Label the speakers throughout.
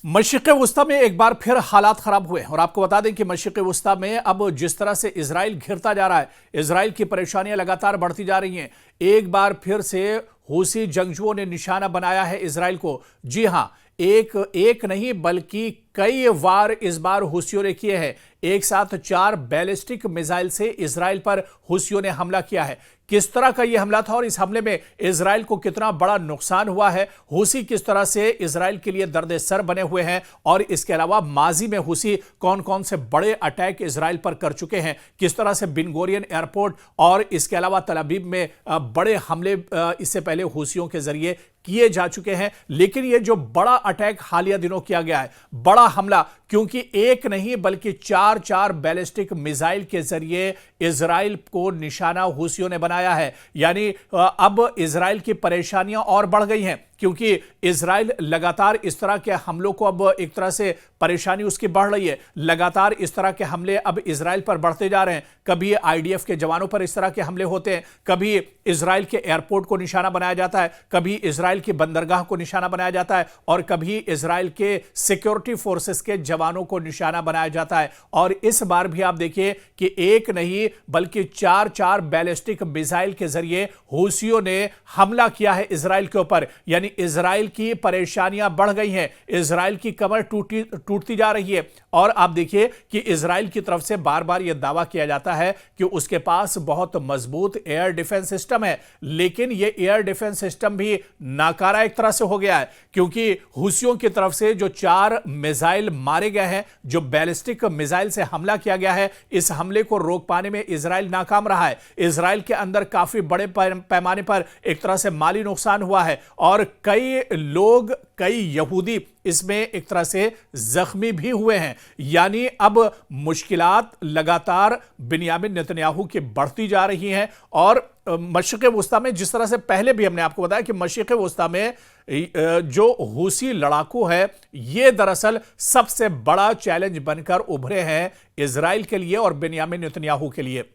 Speaker 1: मशरिक़ वस्ता में एक बार फिर हालात खराब हुए और आपको बता दें कि मशरिक़ वस्ता में अब जिस तरह से इजराइल घिरता जा रहा है, इजराइल की परेशानियां लगातार बढ़ती जा रही हैं। एक बार फिर से हूसी जंगजुओं ने निशाना बनाया है इजराइल को। जी हां, एक नहीं बल्कि कई वार इस बार हूसियों ने किए हैं। एक साथ 4 बैलिस्टिक मिसाइल से इजराइल पर हूसियों ने हमला किया है। किस तरह का यह हमला था और इस हमले में इजराइल को कितना बड़ा नुकसान हुआ है, हूसी किस तरह से इजराइल के लिए दर्द सर बने हुए हैं, और इसके अलावा माजी में हूसी कौन कौन से बड़े अटैक इजराइल पर कर चुके हैं, किस तरह से बिन गोरियन एयरपोर्ट और इसके अलावा तल अवीव में बड़े हमले इससे पहले हूसियों के जरिए किए जा चुके हैं। लेकिन यह जो बड़ा अटैक हालिया दिनों किया गया है, बड़ा हमला, क्योंकि एक नहीं बल्कि 4 बैलिस्टिक मिसाइल के जरिए इजराइल को निशाना हूसियों ने बनाया है। यानी अब इजराइल की परेशानियां और बढ़ गई हैं, क्योंकि इजराइल लगातार इस तरह के हमलों को अब एक तरह से परेशानी उसकी बढ़ रही है। लगातार इस तरह के हमले अब इजराइल पर बढ़ते जा रहे हैं। कभी आईडीएफ के जवानों पर इस तरह के हमले होते हैं, कभी इजराइल के एयरपोर्ट को निशाना बनाया जाता है, कभी इजराइल की बंदरगाह को निशाना बनाया जाता है, और कभी इजराइल के सिक्योरिटी फोर्सेस के जवानों को निशाना बनाया जाता है। और इस बार भी आप देखिए कि एक नहीं बल्कि 4 बैलिस्टिक मिसाइल के जरिए हूसियों ने हमला किया है इजराइल के ऊपर। यानी इजराइल की परेशानियां बढ़ गई हैं, इजराइल की कमर टूटती जा रही है। और आप देखिए कि इजराइल की तरफ से बार बार यह दावा किया जाता है कि उसके पास बहुत मजबूत एयर डिफेंस सिस्टम है, लेकिन यह एयर डिफेंस सिस्टम भी नाकारा एक तरह से हो गया है, क्योंकि हूसियों की तरफ से जो 4 मिसाइल मारे गए हैं, जो बैलिस्टिक मिसाइल से हमला किया गया है, इस हमले को रोक पाने में इजराइल नाकाम रहा है। इजराइल के अंदर काफी बड़े पैमाने पर एक तरह से माली नुकसान हुआ है, और कई लोग, कई यहूदी इसमें एक तरह से जख्मी भी हुए हैं। यानी अब मुश्किलात लगातार बिन्यामिन नेतन्याहू की बढ़ती जा रही हैं। और मशरिक़ वस्ता में, जिस तरह से पहले भी हमने आपको बताया कि मशरिक़ वस्ता में जो हूसी लड़ाकू है, ये दरअसल सबसे बड़ा चैलेंज बनकर उभरे हैं इजराइल के लिए और बिन्यामिन नेतन्याहू के लिए।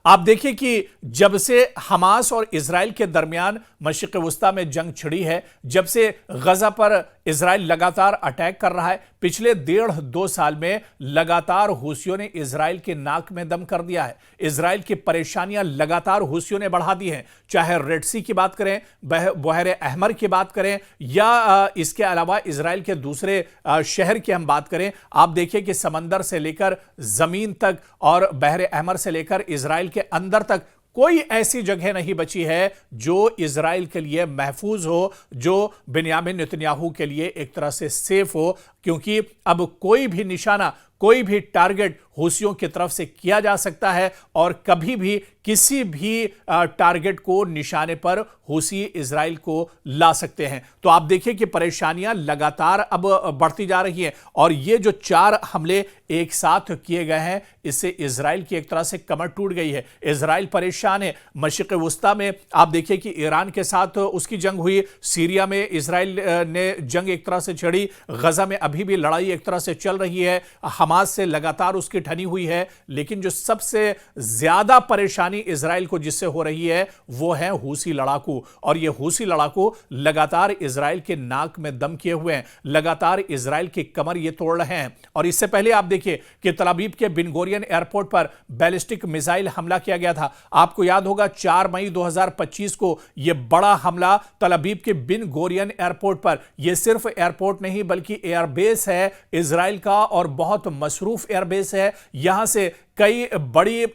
Speaker 1: आप देखिए कि जब से हमास और इजराइल के दरमियान मशरिक़ वस्ता में जंग छिड़ी है, जब से गजा पर इजराइल लगातार अटैक कर रहा है, पिछले 1.5-2 साल में लगातार हूसियों ने इजराइल के नाक में दम कर दिया है। इजराइल की परेशानियां लगातार हूसियों ने बढ़ा दी हैं, चाहे रेड सी की बात करें, बहरे अहमर की बात करें, या इसके अलावा इजराइल के दूसरे शहर की हम बात करें। आप देखिए कि समंदर से लेकर जमीन तक और बहरे अहमर से लेकर इजराइल के अंदर तक कोई ऐसी जगह नहीं बची है जो इजराइल के लिए महफूज हो, जो बिन्यामिन नेतन्याहू के लिए एक तरह से सेफ हो, क्योंकि अब कोई भी निशाना, कोई भी टारगेट हूसियों की तरफ से किया जा सकता है, और कभी भी किसी भी टारगेट को निशाने पर हूसी इजराइल को ला सकते हैं। तो आप देखिए कि परेशानियां लगातार अब बढ़ती जा रही हैं, और ये जो 4 हमले एक साथ किए गए हैं, इससे इजराइल की एक तरह से कमर टूट गई है। इजराइल परेशान है। मशरिक़ वस्ता में आप देखिए कि ईरान के साथ उसकी जंग हुई, सीरिया में इजराइल ने जंग एक तरह से छेड़ी, गजा में अभी भी लड़ाई एक तरह से चल रही है, हमास से लगातार उसकी ठनी हुई है। लेकिन जो सबसे ज्यादा परेशानी इजराइल को जिससे हो रही है, वो है हूसी लड़ाकू। और ये हूसी लड़ाकू लगातार इजराइल के नाक में दम किए हुए हैं, लगातार इजराइल की कमर ये तोड़ रहे हैं। और इससे पहले आप देखिए कि तल अवीव के बिन गोरियन एयरपोर्ट पर बैलिस्टिक मिसाइल हमला किया गया था। आपको याद होगा 4 मई 2025 को यह बड़ा हमला तल अवीव के बिन गोरियन एयरपोर्ट पर, यह सिर्फ एयरपोर्ट नहीं बल्कि एयरबेस है इजराइल का, और बहुत मसरूफ एयरबेस है। यहां से कई बड़ी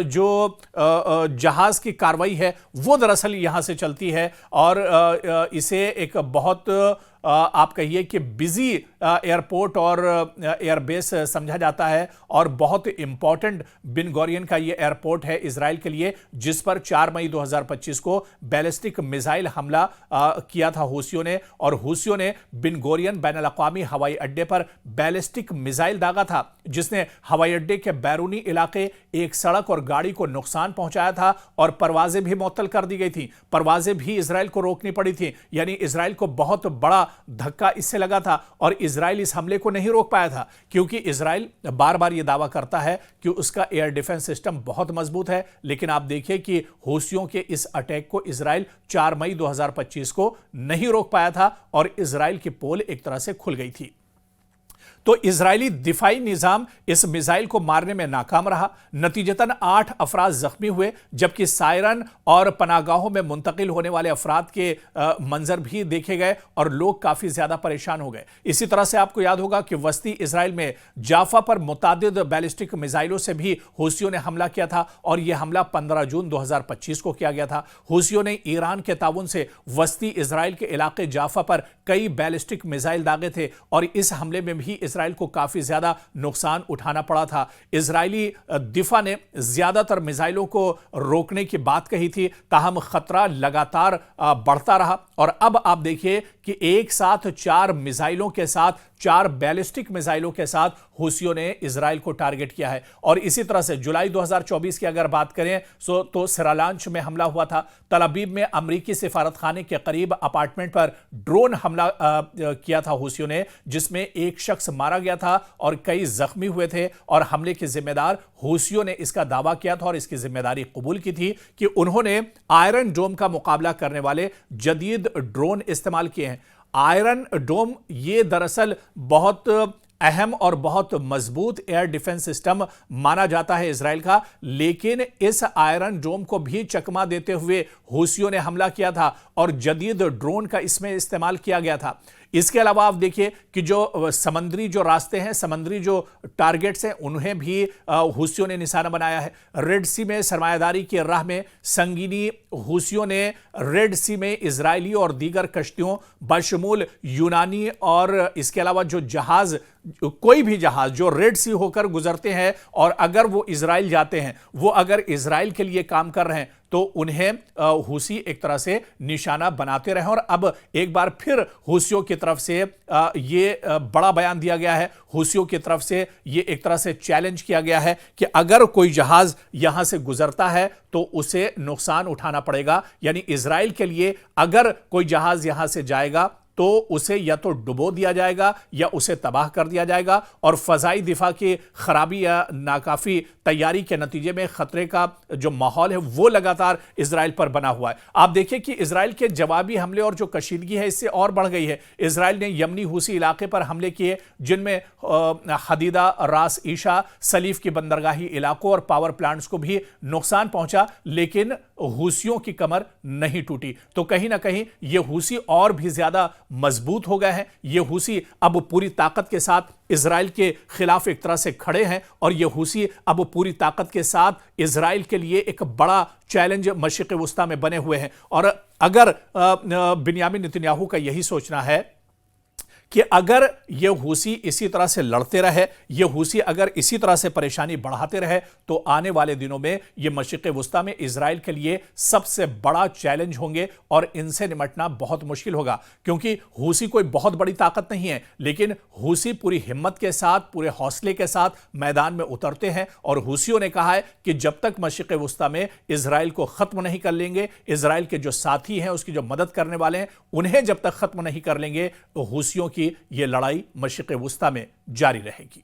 Speaker 1: जो जहाज की कार्रवाई है वो दरअसल यहां से चलती है, और इसे एक बहुत आप कहिए कि बिजी एयरपोर्ट और एयरबेस समझा जाता है, और बहुत इंपॉर्टेंट बिन गोरियन का यह एयरपोर्ट है इजराइल के लिए, जिस पर 4 मई 2025 को बैलिस्टिक मिसाइल हमला किया था हूसियों ने। और हूसियों ने बिन गोरियन बैनुल अक़वामी हवाई अड्डे पर बैलिस्टिक मिसाइल दागा था, जिसने हवाई अड्डे के बैरूनी इलाके, एक सड़क और गाड़ी को नुकसान पहुंचाया था और परवाजें भी मुअत्तल कर दी गई थी। परवाजें भी इजराइल को रोकनी पड़ी थी, यानी इजराइल को बहुत बड़ा धक्का इससे लगा था और इजराइल इस हमले को नहीं रोक पाया था, क्योंकि इजराइल बार बार यह दावा करता है कि उसका एयर डिफेंस सिस्टम बहुत मजबूत है। लेकिन आप देखिए कि हूसियों के इस अटैक को इजराइल 4 मई 2025 को नहीं रोक पाया था और इजराइल की पोल एक तरह से खुल गई थी। तो इजरायली दिफाई निजाम इस मिसाइल को मारने में नाकाम रहा। नतीजतन 8 अफराद जख्मी हुए, जबकि सायरन और पनागाहों में मुंतकिल होने वाले अफराद के मंजर भी देखे गए और लोग काफी ज्यादा परेशान हो गए। इसी तरह से आपको याद होगा कि वस्ती इजराइल में जाफा पर मुतादिद बैलिस्टिक मिसाइलों से भी हूसियों ने हमला किया था और यह हमला 15 जून 2025 को किया गया था। हूसियों ने ईरान के ताउन से वस्ती इजराइल के इलाके जाफा पर कई बैलिस्टिक मिसाइल दागे थे और इस हमले में भी इजराइल को काफी ज्यादा नुकसान उठाना पड़ा था। इजरायली दिफा ने ज्यादातर मिसाइलों को रोकने की बात कही थी, ताहम खतरा लगातार बढ़ता रहा और अब आप देखिए कि एक साथ 4 मिसाइलों के साथ, 4 बैलिस्टिक मिसाइलों के साथ हूसियों ने इजराइल को टारगेट किया है। और इसी तरह से जुलाई 2024 की अगर बात करें तो सिरालांच में हमला हुआ था। तल अबीब में अमरीकी सिफारतखाने के करीब अपार्टमेंट पर ड्रोन हमला किया था हूसियों ने, जिसमें एक शख्स मारा गया था और कई जख्मी हुए थे और हमले के जिम्मेदार हूसियों ने इसका दावा किया था और इसकी जिम्मेदारी कबूल की थी कि उन्होंने आयरन डोम का मुकाबला करने वाले जदीद ड्रोन इस्तेमाल किए हैं। आयरन डोम ये दरअसल बहुत अहम और बहुत मजबूत एयर डिफेंस सिस्टम माना जाता है इजराइल का, लेकिन इस आयरन डोम को भी चकमा देते हुए हूसियों ने हमला किया था और जदीद ड्रोन का इसमें इस्तेमाल किया गया था। इसके अलावा आप देखिए कि जो समुद्री जो रास्ते हैं, समुद्री जो टारगेट्स हैं, उन्हें भी हूसियों ने निशाना बनाया है। रेड सी में सरमायादारी की राह में संगीनी हूसियों ने रेड सी में इजरायली और दीगर कश्तियों बशमूल यूनानी और इसके अलावा जो जहाज, कोई भी जहाज जो रेड सी होकर गुजरते हैं और अगर वो इजराइल जाते हैं, वो अगर इजराइल के लिए काम कर रहे हैं तो उन्हें हूसी एक तरह से निशाना बनाते रहे। और अब एक बार फिर हूसियों की तरफ से ये बड़ा बयान दिया गया है, हूसियों की तरफ से ये एक तरह से चैलेंज किया गया है कि अगर कोई जहाज यहां से गुजरता है तो उसे नुकसान उठाना पड़ेगा। यानी इजराइल के लिए अगर कोई जहाज यहां से जाएगा तो उसे या तो डुबो दिया जाएगा या उसे तबाह कर दिया जाएगा और फजाई दिफा की खराबी या नाकाफी तैयारी के नतीजे में खतरे का जो माहौल है वो लगातार इजराइल पर बना हुआ है। आप देखिए कि इजराइल के जवाबी हमले और जो कशीदगी है इससे और बढ़ गई है। इजराइल ने यमनी हूसी इलाके पर हमले किए, जिनमें हदीदा, रास ईशा, सलीफ की बंदरगाही इलाकों और पावर प्लांट्स को भी नुकसान पहुंचा, लेकिन हूसियों की कमर नहीं टूटी। तो कहीं ना कहीं ये हूसी और भी ज्यादा मजबूत हो गए हैं। ये हूसी अब पूरी ताकत के साथ इजराइल के खिलाफ एक तरह से खड़े हैं और ये हूसी अब पूरी ताकत के साथ इजराइल के लिए एक बड़ा चैलेंज मशरिक़ वुस्ता में बने हुए हैं। और अगर बिन्यामिन नेतन्याहू का यही सोचना है कि अगर ये हूसी इसी तरह से लड़ते रहे, ये हूसी अगर इसी तरह से परेशानी बढ़ाते रहे, तो आने वाले दिनों में ये मशरिक़ वुस्ता में इजराइल के लिए सबसे बड़ा चैलेंज होंगे और इनसे निपटना बहुत मुश्किल होगा। क्योंकि हूसी कोई बहुत बड़ी ताकत नहीं है, लेकिन हूसी पूरी हिम्मत के साथ, पूरे हौसले के साथ मैदान में उतरते हैं और हूसियों ने कहा है कि जब तक मशरिक़ वुस्ता में इजराइल को खत्म नहीं कर लेंगे, इजराइल के जो साथी हैं, उसकी जो मदद करने वाले हैं, उन्हें जब तक खत्म नहीं कर लेंगे, तो हूसियों की ये लड़ाई मशरिक़ वुस्ता में जारी रहेगी।